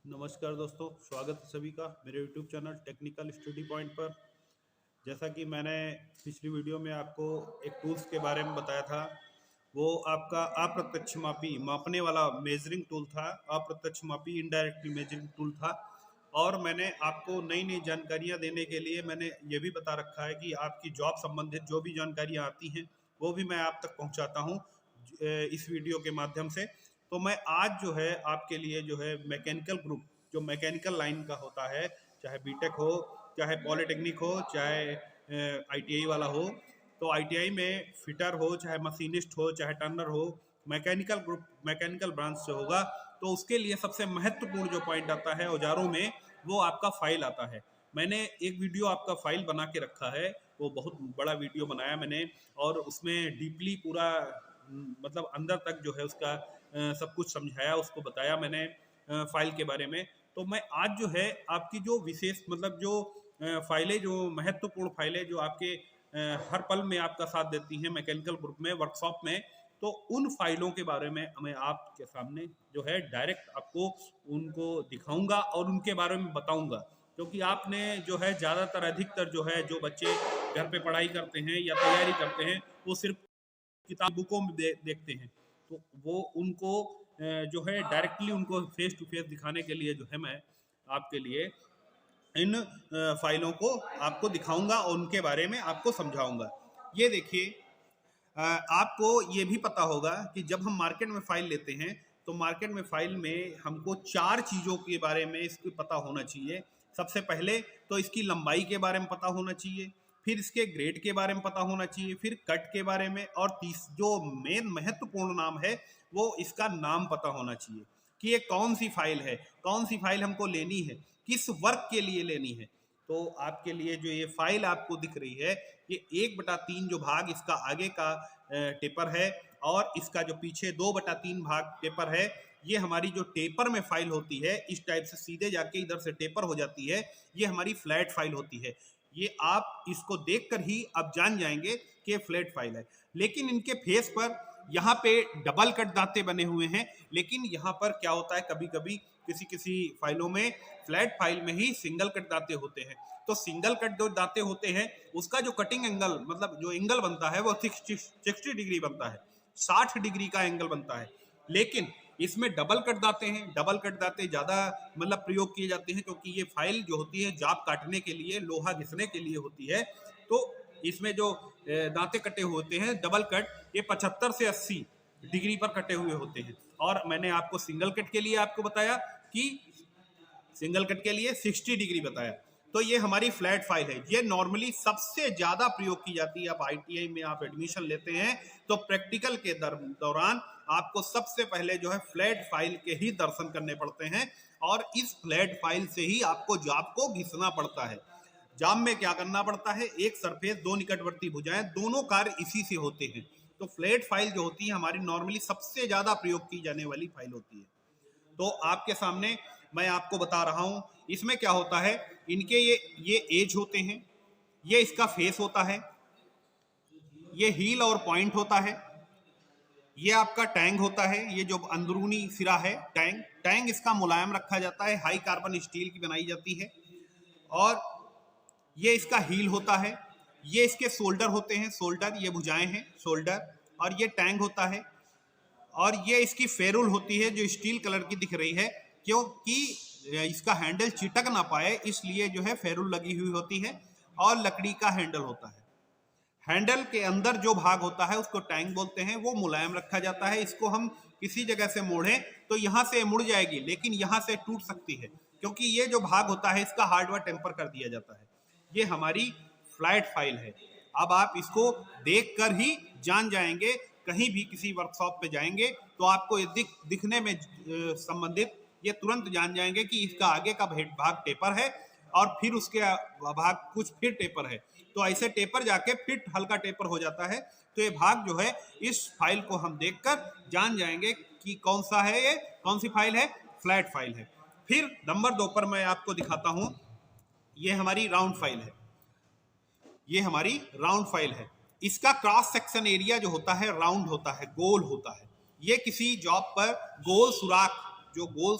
नमस्कार दोस्तों, स्वागत है सभी का मेरे YouTube channel technical study point पर। जैसा कि मैंने पिछली वीडियो में आपको एक टूल्स के बारे में बताया था, वो आपका अप्रत्यक्ष मापी मापने वाला मेजरिंग टूल था। अप्रत्यक्ष मापी इनडायरेक्टली मेजरिंग टूल था। और मैंने आपको नई नई जानकारियां देने के लिए मैंने ये भी बता रखा है कि आपकी जॉब संबंधित जो भी जानकारियां आती हैं वो भी मैं आप तक पहुंचाता हूं इस वीडियो के माध्यम से। तो मैं आज जो है आपके लिए जो है मैकेनिकल ग्रुप, जो मैकेनिकल लाइन का होता है, चाहे बीटेक हो, चाहे पॉलिटेक्निक हो, चाहे आईटीआई वाला हो, तो आईटीआई में फिटर हो, चाहे मशीनिस्ट हो, चाहे टर्नर हो, मैकेनिकल ग्रुप मैकेनिकल ब्रांच से होगा। तो उसके लिए सबसे महत्वपूर्ण जो पॉइंट आता है औजारों में, वो आपका फाइल आता है। मैंने एक वीडियो आपका फाइल बना के रखा है, वो बहुत बड़ा वीडियो बनाया मैंने, और उसमें डीपली पूरा मतलब अंदर तक जो है उसका सब कुछ समझाया, उसको बताया मैंने फाइल के बारे में। तो मैं आज जो है आपकी जो विशेष मतलब जो फाइलें, जो महत्वपूर्ण फाइलें जो आपके हर पल में आपका साथ देती हैं मैकेनिकल ग्रुप में, वर्कशॉप में, तो उन फाइलों के बारे में मैं आपके सामने जो है डायरेक्ट आपको उनको दिखाऊंगा और उनके बारे में बताऊंगा। क्योंकि आपने जो है ज़्यादातर अधिकतर जो है जो बच्चे घर पे पढ़ाई करते हैं या तैयारी करते हैं, वो सिर्फ किताब बुकों में देखते हैं। तो वो उनको जो है डायरेक्टली उनको फेस टू फेस दिखाने के लिए जो है मैं आपके लिए इन फाइलों को आपको दिखाऊंगा और उनके बारे में आपको समझाऊंगा। ये देखिए, आपको ये भी पता होगा कि जब हम मार्केट में फाइल लेते हैं तो मार्केट में फाइल में हमको 4 चीज़ों के बारे में इसको पता होना चाहिए। सबसे पहले तो इसकी लंबाई के बारे में पता होना चाहिए, फिर इसके ग्रेड के बारे में पता होना चाहिए, फिर कट के बारे में, और जो मेन महत्वपूर्ण नाम है वो इसका नाम पता होना चाहिए कि ये कौन सी फाइल है, कौन सी फाइल हमको लेनी है, किस वर्क के लिए लेनी है। तो आपके लिए जो ये फाइल आपको दिख रही है, ये 1/3 जो भाग इसका आगे का टेपर है, और इसका जो पीछे 2/3 भाग टेपर है, ये हमारी जो टेपर में फाइल होती है, इस टाइप से सीधे जाके इधर से टेपर हो जाती है, ये हमारी फ्लैट फाइल होती है। ये आप इसको देखकर ही आप जान जाएंगे कि ये फ्लैट फाइल है। लेकिन इनके फेस पर यहाँ पे डबल कट दांते बने हुए हैं, लेकिन यहाँ पर क्या होता है, कभी कभी किसी किसी फाइलों में फ्लैट फाइल में ही सिंगल कट दांते होते हैं। तो सिंगल कट जो दांते होते हैं उसका जो कटिंग एंगल मतलब जो एंगल बनता है वो 60 डिग्री बनता है, 60 डिग्री का एंगल बनता है। लेकिन इसमें डबल कट दांते हैं, डबल कट दांते ज़्यादा मतलब प्रयोग किए जाते हैं, क्योंकि ये फाइल जो होती है जाप काटने के लिए, लोहा घिसने के लिए होती है। तो इसमें जो दांते कटे होते हैं डबल कट, ये 75 से 80 डिग्री पर कटे हुए होते हैं। और मैंने आपको सिंगल कट के लिए आपको बताया कि सिंगल कट के लिए 60 डिग्री बताया। तो ये हमारी फ्लैट फाइल है। ये नॉर्मली सबसे ज़्यादा प्रयोग की जाती है। आप आईटीआई में आप एडमिशन लेते हैं तो प्रैक्टिकल के दौरान आपको सबसे पहले जो है फ्लैट फाइल के ही दर्शन करने पड़ते हैं, और इस फ्लैट फाइल से ही आपको जाप को घिसना पड़ता है। जाम में क्या करना पड़ता है, एक सरफेस, 2 निकटवर्ती भुजाएं, दोनों कार्य इसी से होते हैं। तो फ्लैट फाइल जो होती है हमारी नॉर्मली सबसे ज़्यादा प्रयोग की जाने वाली फाइल होती है। तो आपके सामने मैं आपको बता रहा हूं इसमें क्या होता है। इनके ये एज होते हैं, ये इसका फेस होता है, ये हील और पॉइंट होता है, ये आपका टैंग होता है, ये जो अंदरूनी सिरा है टैंग इसका मुलायम रखा जाता है, हाई कार्बन स्टील की बनाई जाती है। और ये इसका हील होता है, ये इसके शोल्डर होते हैं, शोल्डर ये भुजाएं हैं शोल्डर, और ये टैंग होता है। और ये इसकी फेरुल होती है जो स्टील कलर की दिख रही है, क्योंकि इसका हैंडल चिटक ना पाए इसलिए जो है फेरुल लगी हुई होती है। और लकड़ी का हैंडल होता है। हैंडल के अंदर जो भाग होता है उसको टैंक बोलते हैं, वो मुलायम रखा जाता है। इसको हम किसी जगह से मोड़ें तो यहाँ से मुड़ जाएगी, लेकिन यहाँ से टूट सकती है, क्योंकि ये जो भाग होता है इसका हार्डवेयर टेम्पर कर दिया जाता है। ये हमारी फ्लैट फाइल है। अब आप इसको देख कर ही जान जाएंगे, कहीं भी किसी वर्कशॉप पे जाएंगे तो आपको दिखने में संबंधित ये तुरंत जान जाएंगे कि इसका आगे का भाग टेपर है और फिर उसके भाग कुछ फिर टेपर है। तो ऐसे टेपर जाके फिर हल्का टेपर हो जाता है। तो ये भाग जो है इस फाइल को हम देखकर जान जाएंगे कि कौन सा है, ये कौन सी फाइल है, फ्लैट फाइल है। फिर नंबर 2 पर मैं आपको दिखाता हूं, ये हमारी राउंड फाइल है। ये हमारी राउंड फाइल है। इसका क्रॉस सेक्शन एरिया जो होता है राउंड होता है, गोल होता है। ये किसी जॉब पर गोल सुराख जो गोल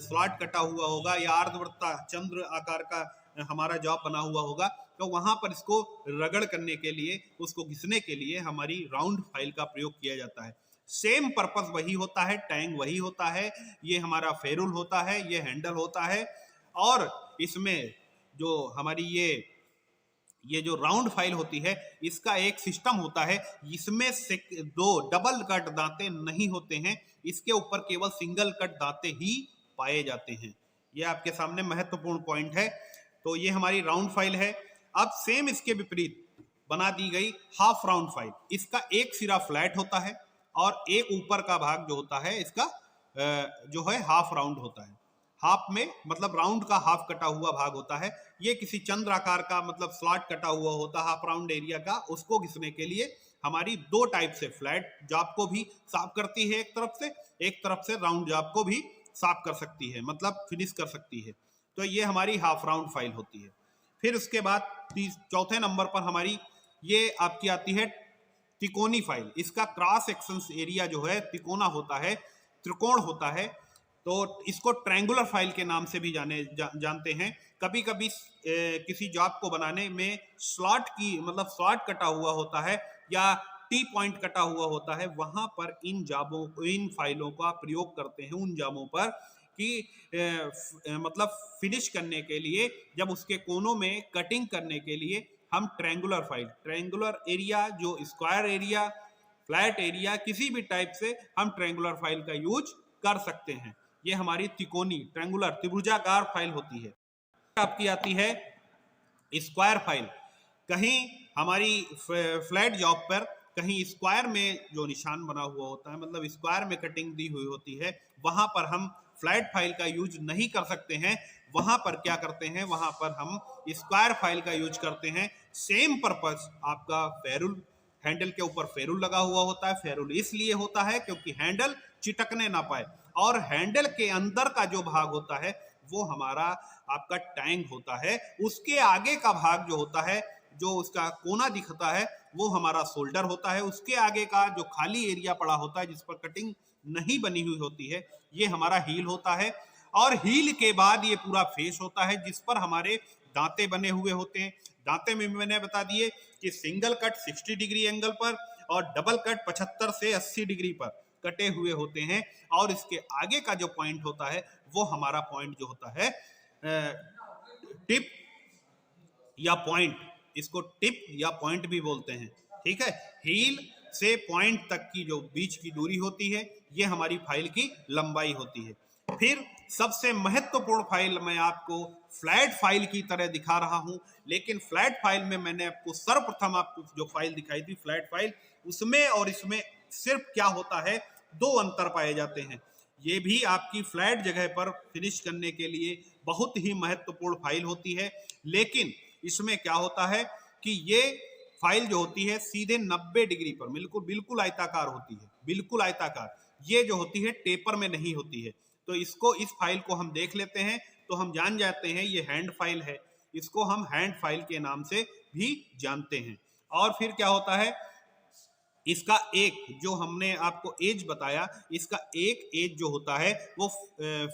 स्लॉट कटा हुआ होगा या अर्धवृत्ता चंद्र आकार का हमारा जॉब बना हुआ होगा, तो वहां पर इसको रगड़ करने के लिए, उसको घिसने के लिए हमारी राउंड फाइल का प्रयोग किया जाता है। सेम पर्पस वही होता है, टैंग वही होता है, ये हमारा फेरुल होता है, ये हैंडल होता है। और इसमें जो हमारी ये जो राउंड फाइल होती है, इसका एक सिस्टम होता है, इसमें से दो डबल कट दांते नहीं होते हैं, इसके ऊपर केवल सिंगल कट दांते ही पाए जाते हैं। ये आपके सामने महत्वपूर्ण पॉइंट है। तो ये हमारी राउंड फाइल है। अब सेम इसके विपरीत बना दी गई हाफ राउंड फाइल। इसका एक सिरा फ्लैट होता है और एक ऊपर का भाग जो होता है इसका जो है हाफ राउंड होता है। हाफ में मतलब राउंड का हाफ कटा हुआ भाग होता है। ये किसी चंद्र आकार का मतलब स्लॉट कटा हुआ होता है हाफ राउंड एरिया का। उसको घिसने के लिए हमारी दो टाइप से फ्लैट जॉब को भी साफ करती है, एक तरफ से राउंड जॉब को भी साफ कर सकती है, मतलब फिनिश कर सकती है। तो ये हमारी हाफ राउंड फाइल होती है। फिर उसके बाद चौथे नंबर पर हमारी ये आपकी आती है तिकोनी फाइल। इसका क्रॉस सेक्शन एरिया जो है तिकोना होता है, त्रिकोण होता है। तो इसको ट्रायंगुलर फाइल के नाम से भी जानते हैं। कभी कभी किसी जॉब को बनाने में स्लॉट की मतलब स्लॉट कटा हुआ होता है या टी पॉइंट कटा हुआ होता है, वहां पर इन फाइलों का प्रयोग करते हैं उन जॉबों पर कि मतलब फिनिश करने के लिए, जब उसके कोनों में कटिंग करने के लिए हम ट्रायंगुलर एरिया, जो स्क्वायर एरिया, फ्लैट एरिया, किसी भी टाइप से हम ट्रायंगुलर फाइल का यूज कर सकते हैं। ये हमारी तिकोनी ट्रायंगुलर त्रिभुजाकार फाइल होती है। आपकी आती है स्क्वायर फाइल। कहीं हमारी फ्लैट जॉब पर कहीं स्क्वायर में जो निशान बना हुआ होता है, मतलब स्क्वायर में कटिंग दी हुई होती है, वहां पर हम फ्लैट फाइल का यूज नहीं कर सकते हैं। वहां पर क्या करते हैं, वहां पर हम स्क्वायर फाइल का यूज करते हैं। सेम पर्पस आपका फेरुल, हैंडल के ऊपर फेरुल लगा हुआ होता है। फेरुल इसलिए होता है क्योंकि हैंडल चिटकने ना पाए, और हैंडल के अंदर का जो भाग होता है वो हमारा आपका टैंक होता है। उसके आगे का भाग जो होता है, जो उसका कोना दिखता है, वो हमारा शोल्डर होता है। उसके आगे का जो खाली एरिया पड़ा होता है जिस पर कटिंग नहीं बनी हुई होती है, ये हमारा हील होता है। और हील के बाद ये पूरा फेस होता है जिस पर हमारे दांते बने हुए होते हैं। दांते में मैंने बता दिए कि सिंगल कट 60 डिग्री एंगल पर और डबल कट 75 से 80 डिग्री पर कटे हुए होते हैं। और इसके आगे का जो पॉइंट होता है वो हमारा पॉइंट जो होता है टिप या पॉइंट, इसको टिप या पॉइंट भी बोलते हैं। ठीक है, हील से पॉइंट तक की जो बीच की दूरी होती है, ये हमारी फाइल की लंबाई होती है। फिर सबसे महत्वपूर्ण फाइल मैं आपको फ्लैट फाइल की तरह दिखा रहा हूं, लेकिन फ्लैट फाइल में मैंने आपको सर्वप्रथम आपको जो फाइल दिखाई थी फ्लैट फाइल, उसमें और इसमें सिर्फ क्या होता है, दो अंतर पाए जाते हैं। ये भी आपकी फ्लैट जगह पर फिनिश करने के लिए बहुत ही महत्वपूर्ण फाइल होती है, लेकिन इसमें क्या होता है कि ये फाइल जो होती है सीधे 90 डिग्री पर बिल्कुल आयताकार होती है, बिल्कुल आयताकार। ये जो होती है टेपर में नहीं होती है। तो इस फाइल को हम देख लेते हैं तो हम जान जाते हैं ये हैंड फाइल है। इसको हम हैंड फाइल के नाम से भी जानते हैं। और फिर क्या होता है, इसका एक जो हमने आपको एज बताया, इसका एक एज जो होता है वो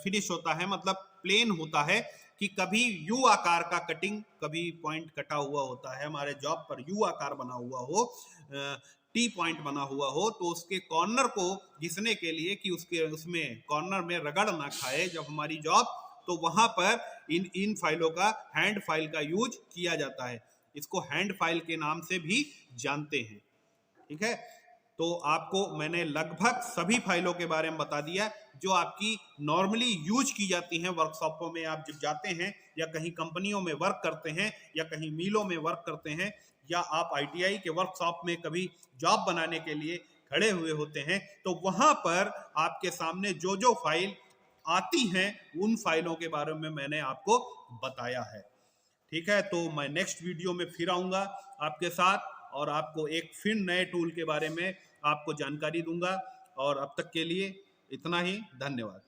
फिनिश होता है, मतलब प्लेन होता है। कि कभी यू आकार का कटिंग, कभी पॉइंट कटा हुआ होता है हमारे जॉब पर, यू आकार बना हुआ हो, टी पॉइंट बना हुआ हो, तो उसके कॉर्नर को घिसने के लिए कि उसमें कॉर्नर में रगड़ ना खाए जब हमारी जॉब, तो वहां पर इन फाइलों का हैंड फाइल का यूज किया जाता है। इसको हैंड फाइल के नाम से भी जानते हैं। ठीक है, तो आपको मैंने लगभग सभी फाइलों के बारे में बता दिया जो आपकी नॉर्मली यूज की जाती हैं वर्कशॉपों में। आप जब जाते हैं या कहीं कंपनियों में वर्क करते हैं या कहीं मिलों में वर्क करते हैं या आप आईटीआई के वर्कशॉप में कभी जॉब बनाने के लिए खड़े हुए होते हैं, तो वहां पर आपके सामने जो जो फाइल आती हैं उन फाइलों के बारे में मैंने आपको बताया है। ठीक है, तो मैं नेक्स्ट वीडियो में फिर आऊंगा आपके साथ और आपको एक फिर नए टूल के बारे में आपको जानकारी दूंगा। और अब तक के लिए इतना ही, धन्यवाद।